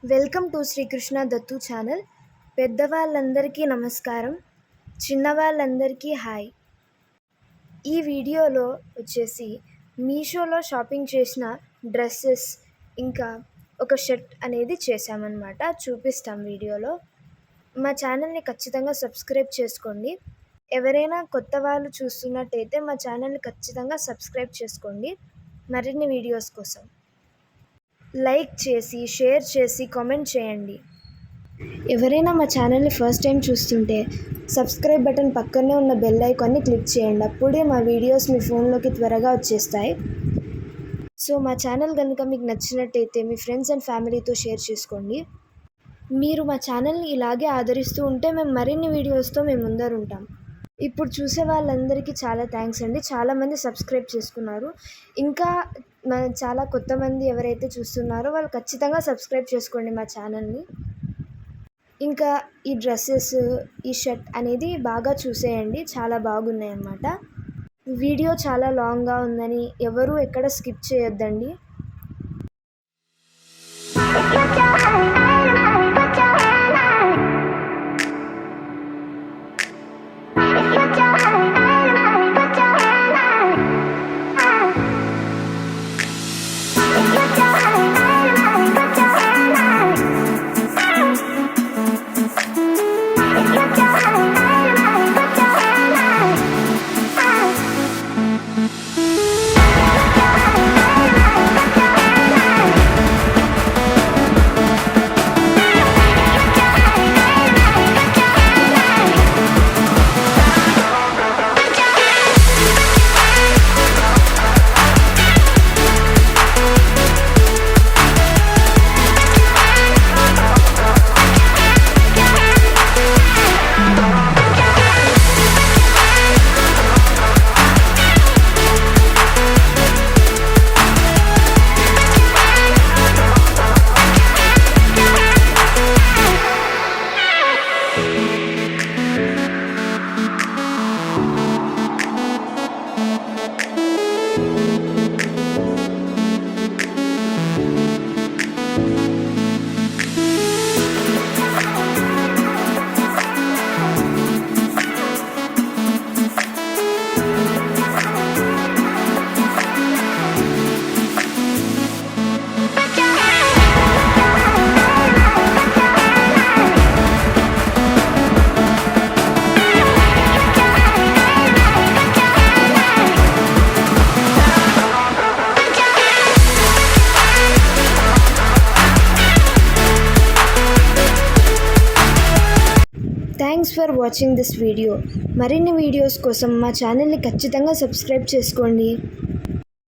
Welcome to Srikrishna Dattu channel. పెద్దవాళ్ళందరికీ నమస్కారం, చిన్నవాళ్ళందరికీ హాయ్. ఈ వీడియోలో వచ్చేసి మీషోలో షాపింగ్ చేసిన డ్రెస్సెస్ ఇంకా ఒక షర్ట్ అనేది చేశామన్నమాట. చూపిస్తాం వీడియోలో. మా ఛానల్ని ఖచ్చితంగా సబ్స్క్రైబ్ చేసుకోండి. ఎవరైనా కొత్త వాళ్ళు చూస్తున్నట్టయితే మా ఛానల్ని ఖచ్చితంగా సబ్స్క్రైబ్ చేసుకోండి మరిన్ని వీడియోస్ కోసం. లైక్ చేసి, షేర్ చేసి, కామెంట్ చేయండి. ఎవరైనా మా ఛానల్ని ఫస్ట్ టైం చూస్తుంటే సబ్స్క్రైబ్ బటన్ పక్కనే ఉన్న బెల్ ఐకాన్ని క్లిక్ చేయండి. అప్పుడే మా వీడియోస్ మీ ఫోన్లోకి త్వరగా వచ్చేస్తాయి. సో మా ఛానల్ కనుక మీకు నచ్చినట్టయితే మీ ఫ్రెండ్స్ అండ్ ఫ్యామిలీతో షేర్ చేసుకోండి. మీరు మా ఛానల్ని ఇలాగే ఆదరిస్తూ ఉంటే మేము మరిన్ని వీడియోస్తో మేము ముందర ఉంటాం. ఇప్పుడు చూసే వాళ్ళందరికీ చాలా థ్యాంక్స్ అండి. చాలామంది సబ్స్క్రైబ్ చేసుకున్నారు. ఇంకా చాలా కొత్త మంది ఎవరైతే చూస్తున్నారో వాళ్ళు ఖచ్చితంగా సబ్స్క్రైబ్ చేసుకోండి మా ఛానల్ని. ఇంకా ఈ డ్రెస్సెస్, ఈ షర్ట్ అనేది బాగా చూసేయండి, చాలా బాగున్నాయి అన్నమాట. వీడియో చాలా లాంగ్గా ఉందని ఎవరు ఎక్కడ స్కిప్ చేయొద్దండి. Thanks for watching this video. మరిన్ని వీడియోస్ కోసం మా ఛానల్ని ఖచ్చితంగా సబ్స్క్రైబ్ చేసుకోండి.